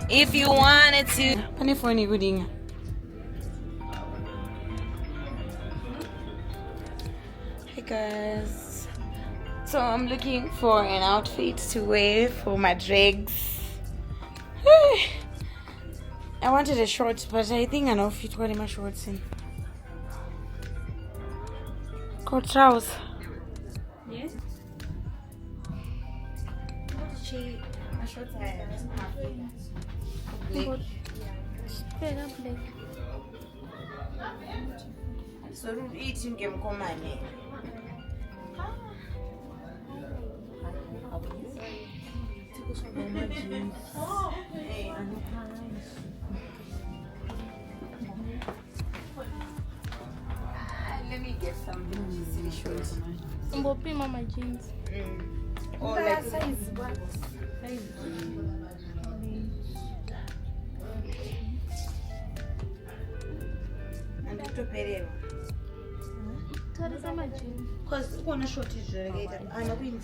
If you wanted to. Funny funny good thing. Hey guys. So I'm looking for an outfit to wear for my drags. I wanted a short, but I think an outfit what my shorts in. Got trousers. Yes. My shorts are Black. Black. So eating game command. Let me get some silly shorts. Mbopi mama jeans. Or like size what? And to pay Mama jeans. because one short is relegated. I know in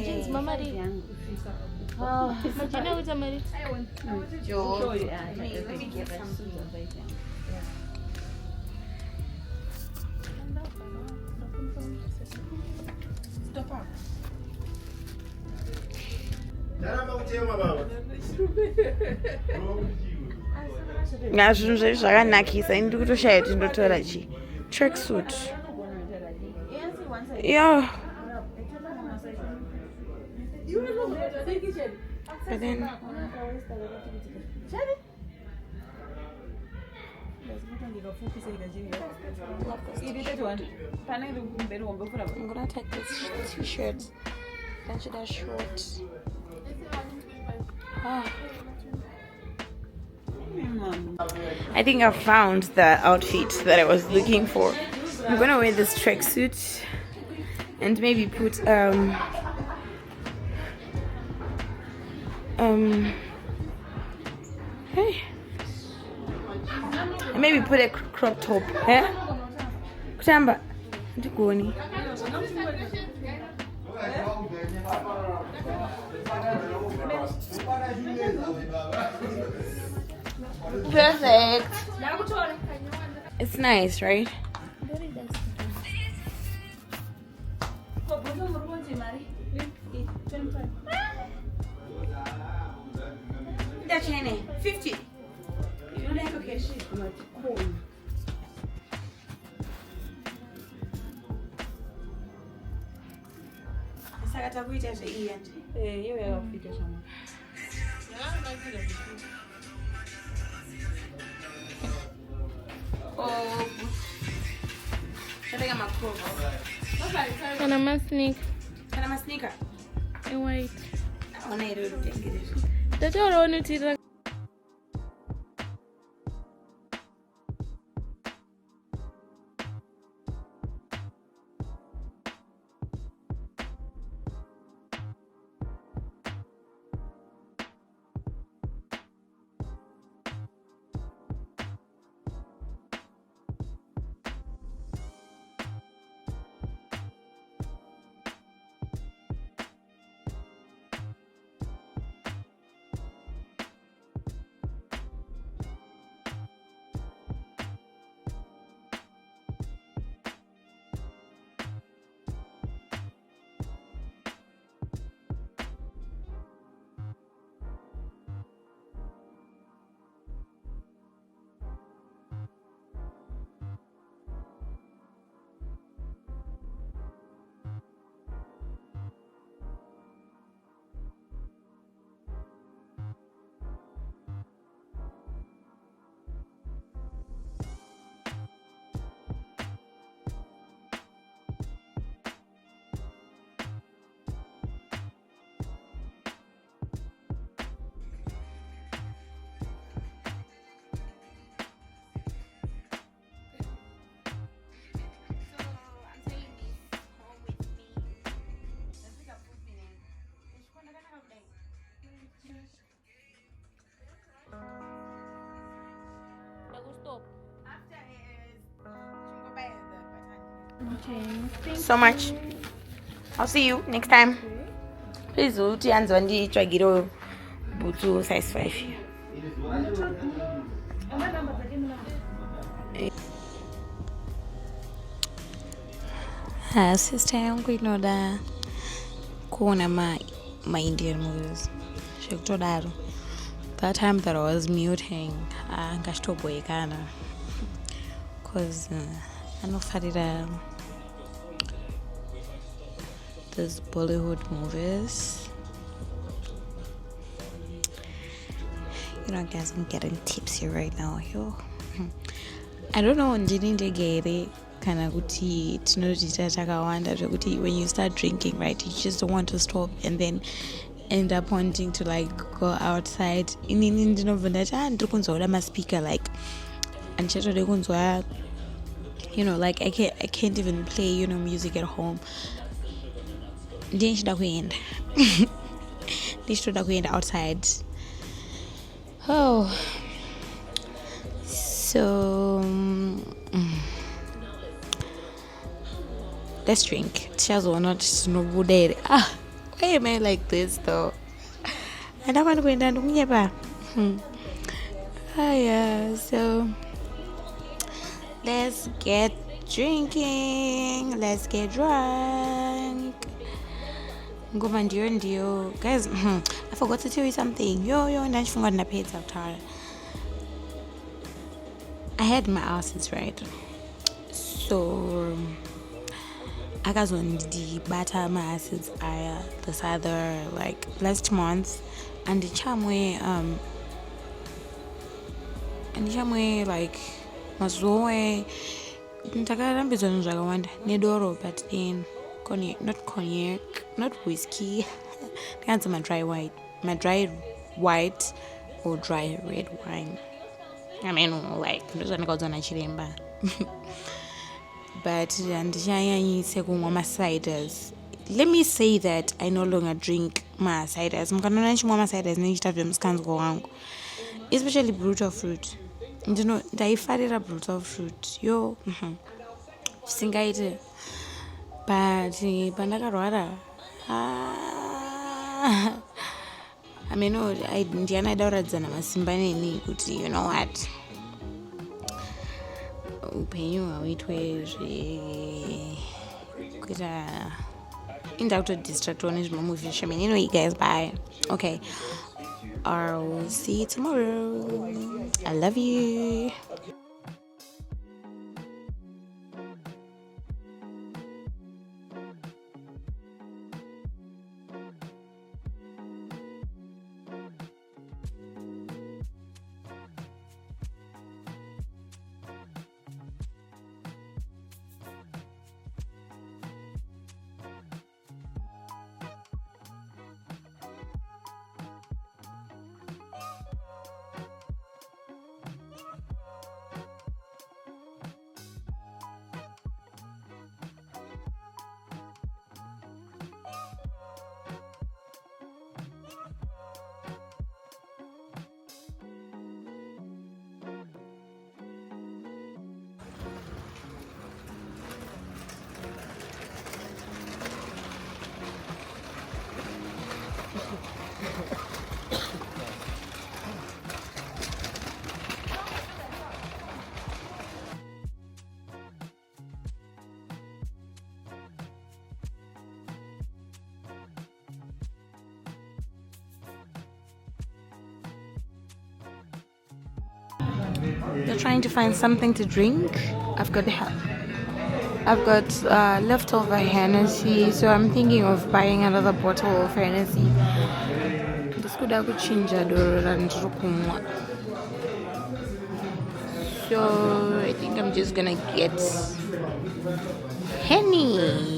Jeans mama ri. Majina uza mari. Let me get something. Stop up. Ngazvinhu zvedu zvakanakisa ini ndiri kutoshaya kuti ndotora chi tracksuit. Yeah. But then I'm gonna take this t-shirt. Then should have shorts. I think I found the outfit that I was looking for. I'm gonna wear this tracksuit and maybe put hey, maybe put a crop top. Eh? Kutamba, ndikoni. Perfect. It's nice, right? That's 50. You don't have a cash. Sakata kuita zveienda. Iyo yakafika shama. Oh. Shall I get Kana masneak. Can I my sneaker? A white. I want to take it. That's all I want to so much. I'll see you next time. Please do try get butu size 5 here. Sister yangu inoda kuona ma Indian movies. Shekutodaro. That time that I was muting, ngashitoboyekana because anofarira those Bollywood movies. You know, guys, I'm getting tipsy right now. Yo, I don't know ndinindegere kana kuti tinoita takawanda zvekuti when you start drinking, right, you just don't want to stop and then end up wanting to like go outside. Inini ndinobva ndati ndiri kunzwa maspeaker like andichatode kunzwa, you know, like I can't even play, you know, music at home. Ndichida kuenda outside. Oh, so let's drink. Chazo not snowboard. Why am I like this though? I don't want to go in there. Yeah, so let's get drinking. Let's get drunk. Guys, I forgot to tell you something. Yo, and I forgot to pay it. I had my acids, right? So I got on the butter my acids this other like last month, and the chamwe like mazoe ndakarambidzwa nezvakawanda nedoro, but then not cognac, not whiskey. That's my dry white or dry red wine. I mean, like chiremba. But ciders. Let me say that I no longer drink my ciders. Especially brutal fruit. You know, I brutal fruit. Yo, singaite. But pandakarwara, I mean, no, ndiana dauradzana masimba neni kuti, you know what, upenyu hauitwe kuita inda kutodistractwa nezvinomuvhisha. I mean, anyway, guys, bye. Okay, I'll see you tomorrow. I love you. You're trying to find something to drink. I've got leftover Hennessy, so I'm thinking of buying another bottle of Hennessy. This could have changed and so I think I'm just gonna get Henny.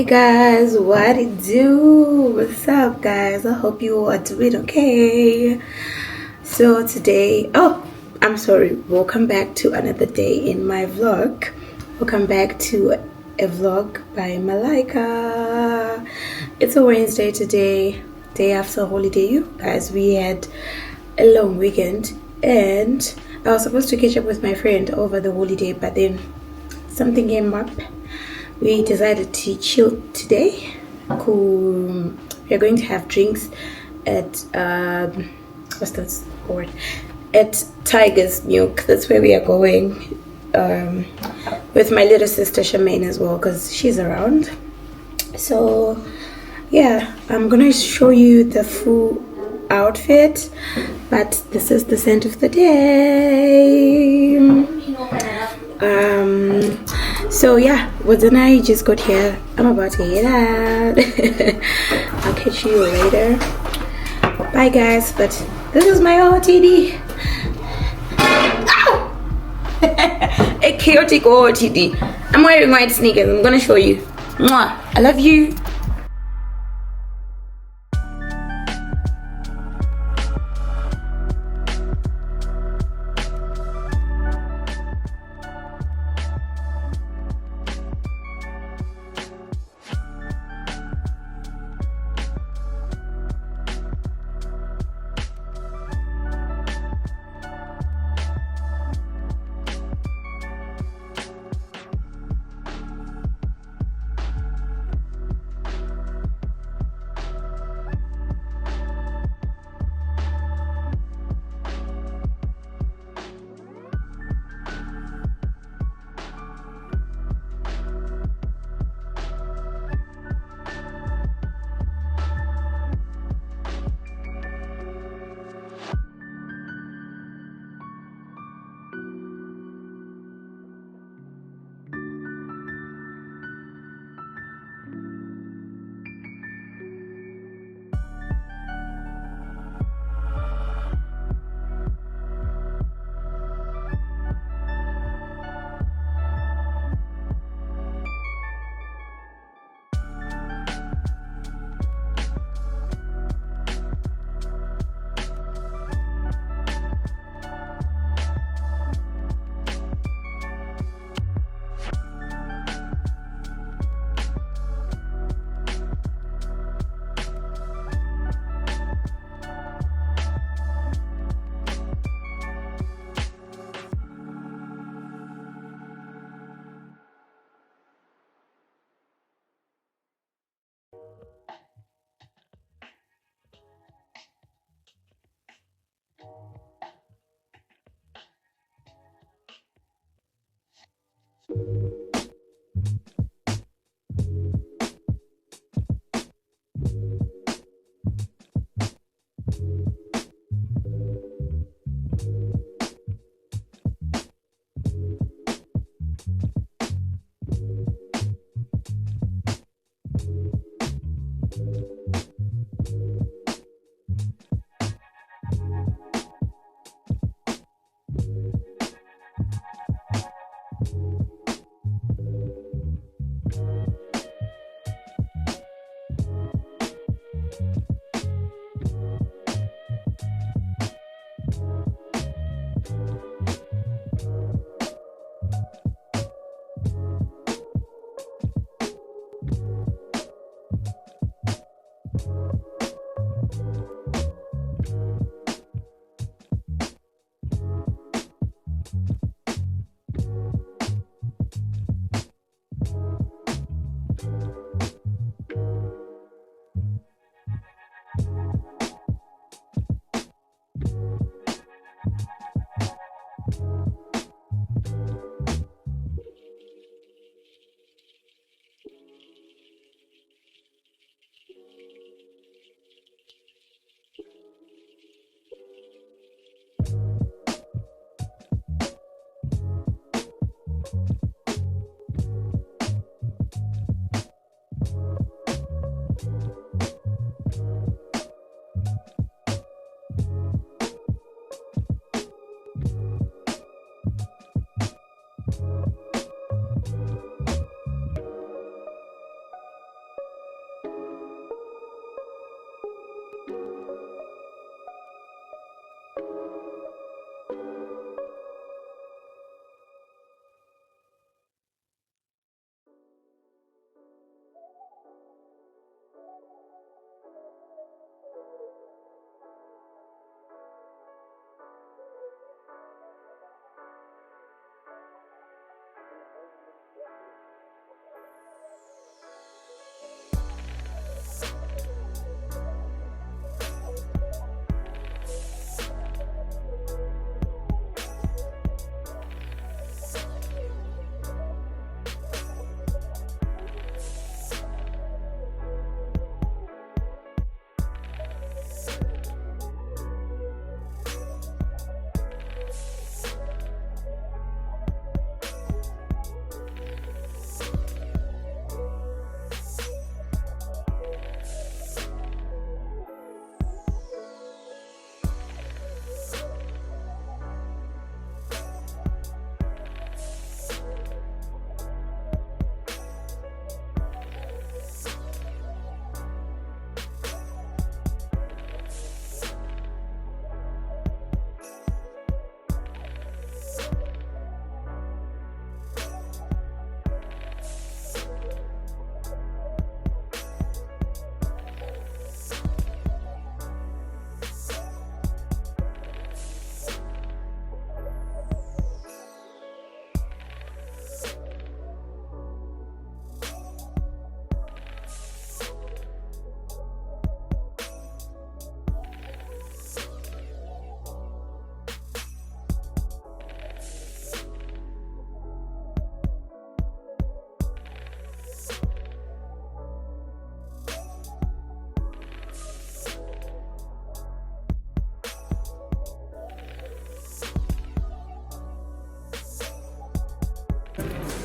Hey guys, what it do? What's up guys? I hope you are doing okay. So today, I'm sorry, welcome back to another day in my vlog. Welcome back to a vlog by Malaika. It's a Wednesday today, day after holiday, you guys. We had a long weekend and I was supposed to catch up with my friend over the holiday, but then something came up. We decided to chill today. Cool. We're going to have drinks at what's that word? At Tiger's Milk. That's where we are going. With my little sister Charmaine as well, because she's around. So yeah, I'm gonna show you the full outfit, but this is the scent of the day. So yeah, what then I just got here. I'm about to head out. I'll catch you later. Bye guys, but this is my OOTD. Ow! A chaotic OOTD. I'm wearing white sneakers. I'm gonna show you. Mwah! I love you.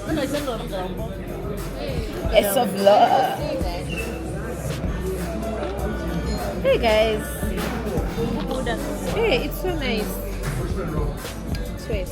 It's a vlog. Hey guys. Hey, it's so nice. Sweet.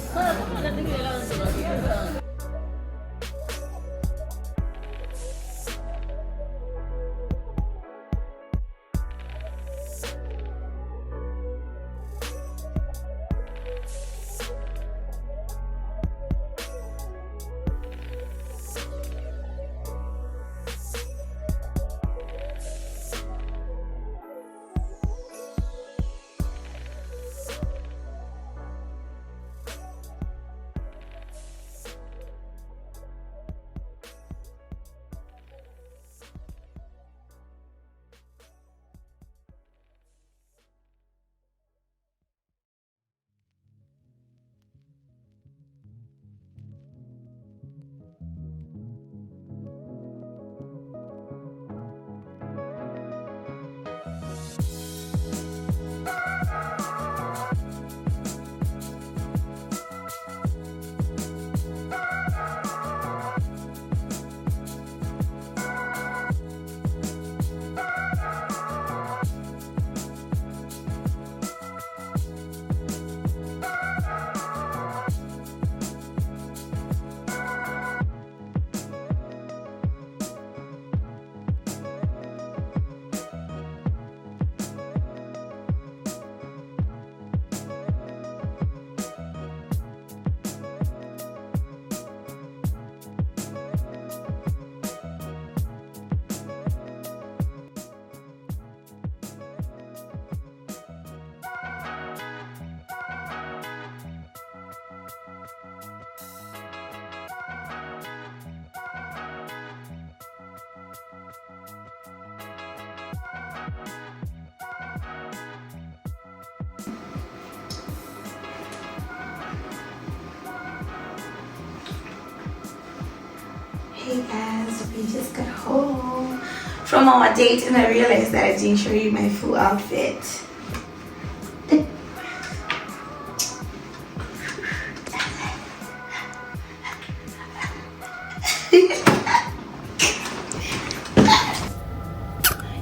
Hey guys, we just got home from our date and I realized that I didn't show you my full outfit.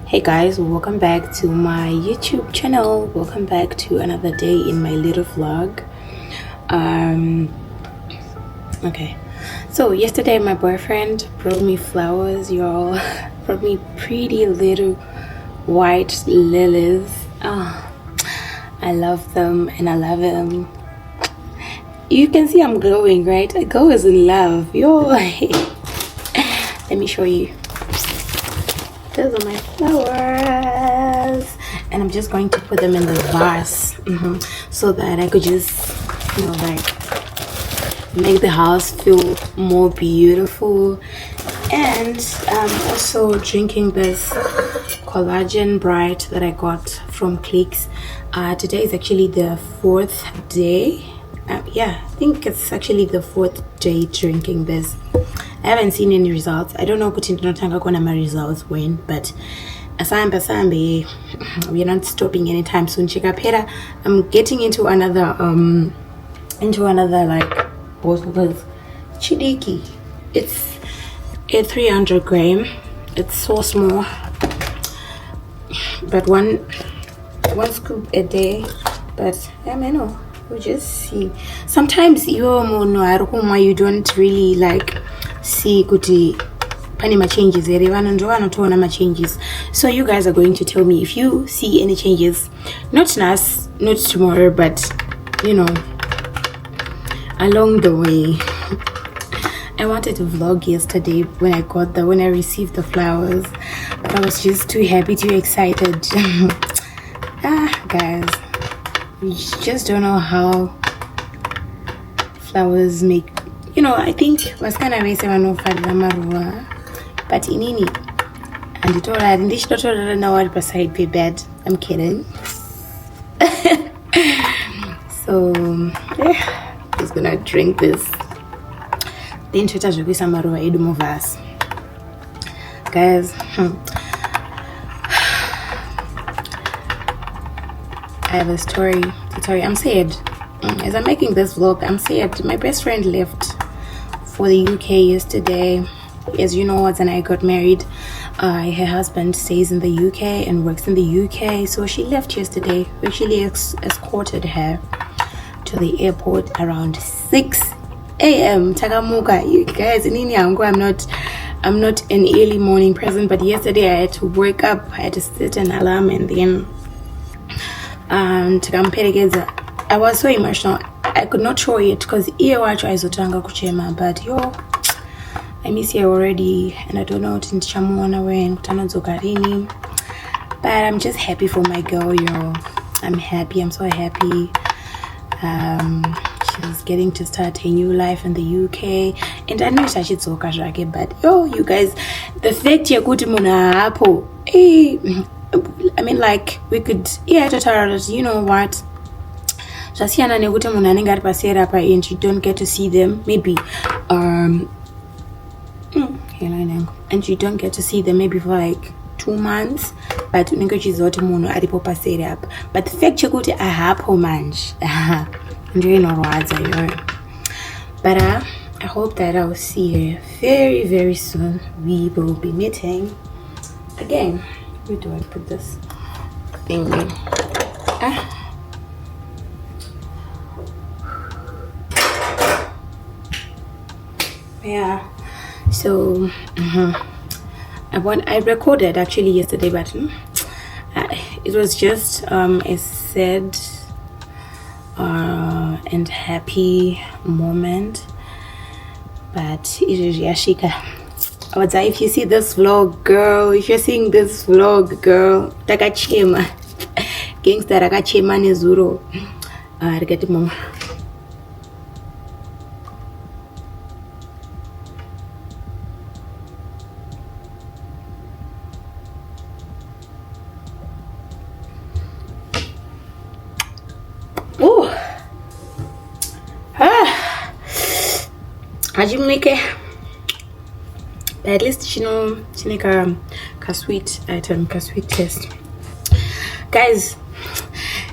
Hey guys, welcome back to my YouTube channel. Welcome back to another day in my little vlog. Okay, so yesterday my boyfriend brought me flowers, y'all. Brought me pretty little white lilies. Oh, I love them and I love them. You can see I'm glowing, right? A girl is in love, yo. Let me show you. Those are my flowers, and I'm just going to put them in the vase so that I could just, you know, like make the house feel more beautiful. And I'm also drinking this collagen bright that I got from Clicks. Today is actually the 4th day. Yeah, I think it's actually the 4th day drinking this. I haven't seen any results. I don't know what my results when, but asambe, we're not stopping anytime soon. Chikapera, I'm getting into another like what's chidiki. It's a 300 gram. It's so small, but one scoop a day. But I mean, no, we just see. Sometimes you don't really like see kuti panima changes changes. So you guys are going to tell me if you see any changes, not tomorrow, but you know, along the way. I wanted to vlog yesterday when I received the flowers, but I was just too happy, too excited. Guys, you just don't know how flowers make. You know, I think was kind of race no maruwa, but inini and it all I didn't know what beside be bad. I'm kidding. So yeah, just gonna drink this. Then Twitter maruwa edumovas. Guys, I have a story to tell you. I'm sad. As I'm making this vlog, I'm sad. My best friend left for the UK yesterday. As you know, and I got married. Her husband stays in the UK and works in the UK, so she left yesterday. We actually escorted her to the airport around 6 a.m. Takamuka, you guys, in Inyango, I'm not an early morning person, but yesterday I had to wake up. I had to set an alarm and then I was so emotional. I could not show it because watch izotanga kuchema, but I miss you already, and I don't know what ndichamuona when kutanozogarini. But I'm just happy for my girl, I'm happy. I'm so happy. She's getting to start a new life in the UK, and I know she's so casual, but you guys, the fact you're good hapo, I mean, like, we could you know what, and you don't get to see them maybe and you don't get to see them maybe for like 2 months, but but the fact you're a hapo manj but I hope that I'll see her very, very soon. We will be meeting again. Where do I put this thing in? Yeah, so I recorded actually yesterday, but it was just a sad and happy moment, but it is yashika. If you see this vlog, girl, if you're seeing this vlog, girl, takachema gangster takachema nezuro rikati mama. Ajimnike, at least chineka ka sweet item, ka sweet taste. Guys,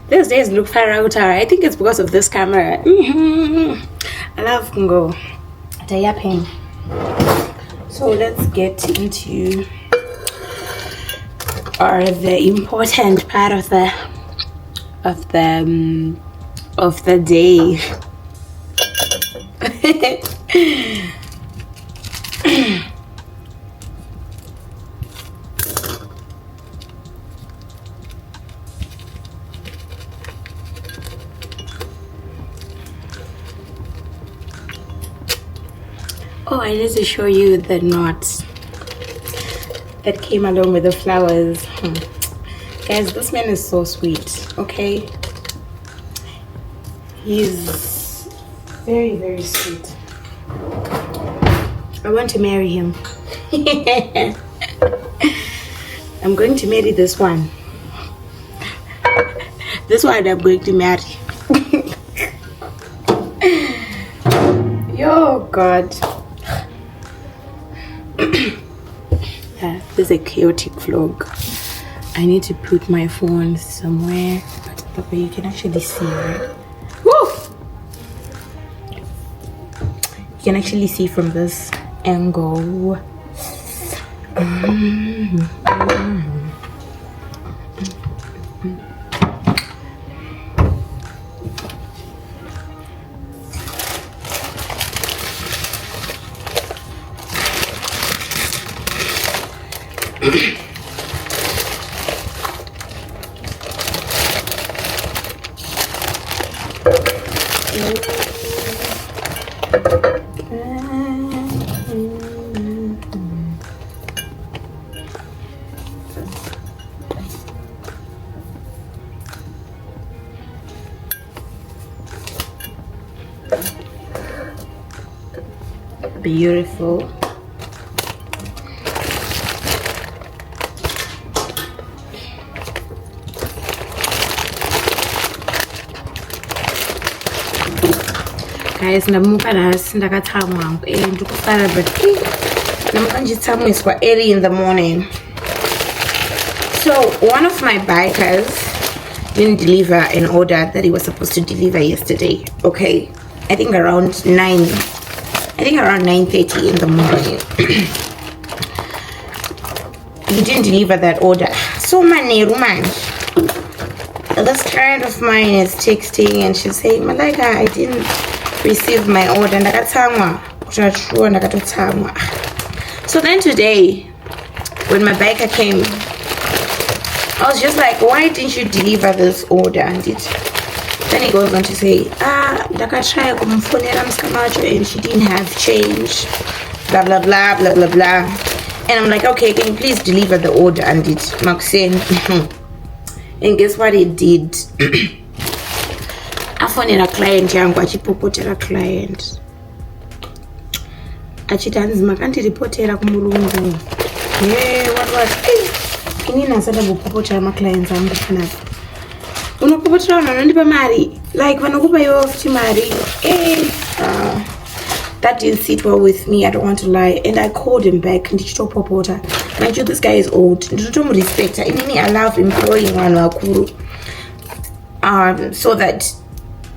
these days look far out. I think it's because of this camera. I love Kungo Yapping. So let's get into the important part of the day. Oh, I need to show you the knots that came along with the flowers. Guys, this man is so sweet, okay? He's very, very sweet. I want to marry him. I'm going to marry this one. This one I'm going to marry. Yo, God. This is a chaotic vlog. I need to put my phone somewhere, but you can actually see, right? Woo! You can actually see from this angle. Beautiful. Guys, ndamuka nasi ndakatsamwa ndikufara, but namuka ndichitsamwiswa early in the morning. So one of my bikers didn't deliver an order that he was supposed to deliver yesterday. Okay, I think around 9. I think around 9:30 in the morning. He didn't deliver that order. So many man. This client of mine is texting and she's saying, Malika, I didn't receive my order. So then today, when my biker came, I was just like, why didn't you deliver this order? And then he goes on to say, and she didn't have change, blah blah blah blah blah blah. And I'm like, okay, can you please deliver the order? And and guess what he did? I phoned a client yangu achipopotera client achitanzi makandiriportera kumurungu. What inini asada kupopotera maclients angu panapa. Unopopotera vanhu vanondipa mari, like vanokupa iwe futi mari. That didn't sit well with me, I don't want to lie. And I called him back ndichitopopota. Mind you, this guy is old. Ndinotomurespecta. Inini I love employing vanhu vakuru. So that,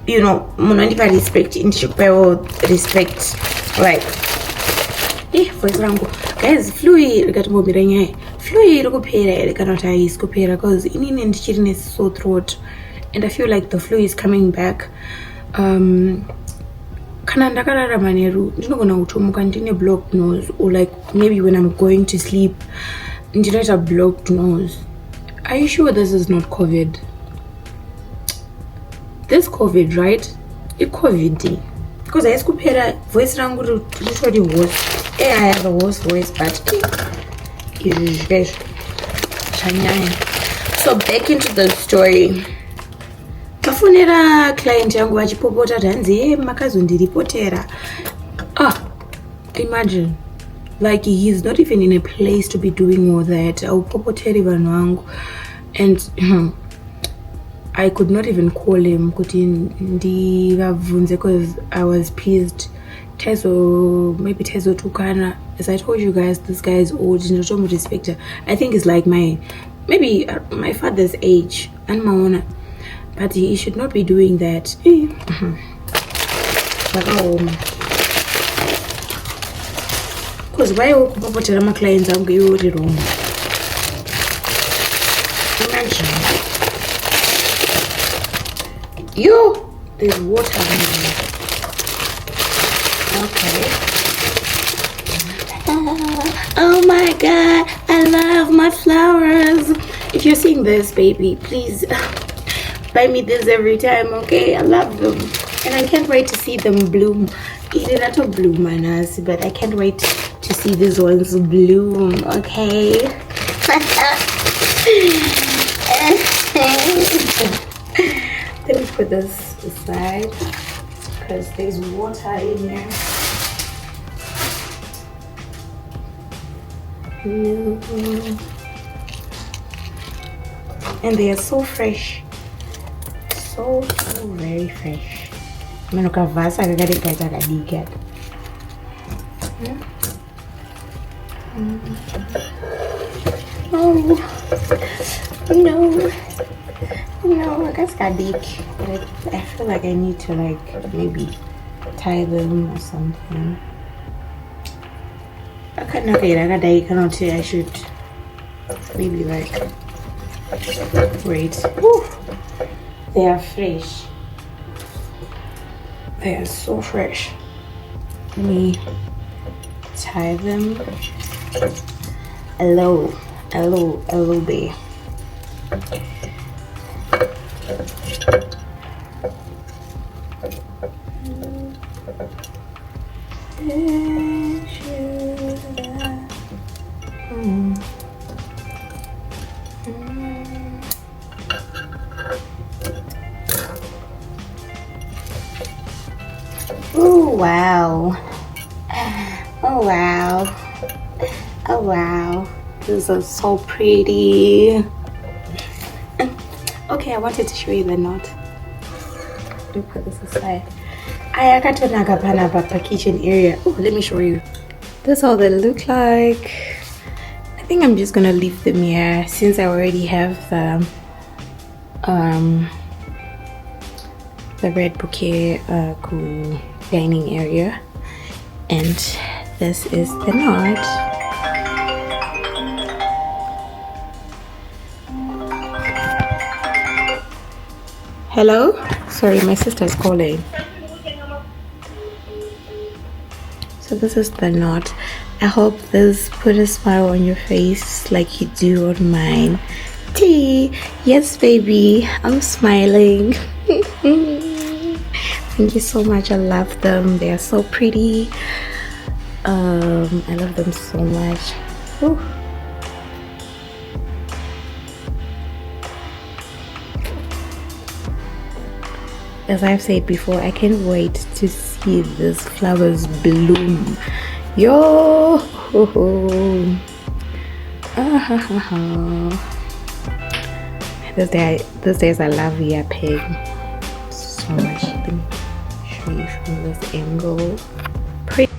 you know, munondipa respect, ndichikupa respect. Like, for example, guys, flu rikatombomira nyaya. Flu iri kupera ere kana kuti haisi kupera, because inini ndichiri nesore throat and I feel like the flu is coming back. Kana ndakararama neru ndinogona kutomuka ndine blocked nose, or like maybe when I'm going to sleep ndinoita blocked nose. Are you sure this is not COVID? This COVID, right? It's COVID. Because I kupera voice rangu ritori worse. I have a worse voice, but so back into the story. Kafonera client yangu achipopota tanzi makazondiripotera. Imagine, like, he's not even in a place to be doing all that. Aupopoteri vanhu vangu, and I could not even call him kuti ndivabvunze because I was pissed. Maybe Tezo Tukana. As I told you guys, this guy is old. Respecter. I think it's like maybe my father's age and my own. But he should not be doing that. Because why would my clients are going wrong? Imagine. There's water in there. Okay. Oh my god, I love my flowers. If you're seeing this, baby, please buy me this every time, okay? I love them. And I can't wait to see them bloom. They're not a bloom, manas, but I can't wait to see these ones bloom, okay? Let me put this aside because there's water in here. No. And they are so fresh. So very fresh. I'm going to vasa kakadika. Oh no. No, I guess kadik. I feel like I need to maybe tie them or something. I should maybe wait. Whew. They are fresh. They are so fresh. Let me tie them. Hello, babe. Oh wow. Oh wow. Oh wow. This is so pretty. Okay, I wanted to show you the knot. Let me put this aside. I got to Nagapanaba kitchen area. Oh, let me show you. That's how they look like. I think I'm just gonna leave them here since I already have the red bouquet dining area, And this is the knot. Hello? Sorry, my sister's calling. So this is the knot. I hope this put a smile on your face like you do on mine. T, yes baby, I'm smiling. Thank you so much. I love them. They are so pretty. I love them so much. Whew. As I've said before, I can't wait to see these flowers bloom. Yo! These days I love yapping so much. Let me show you from this angle. Pretty.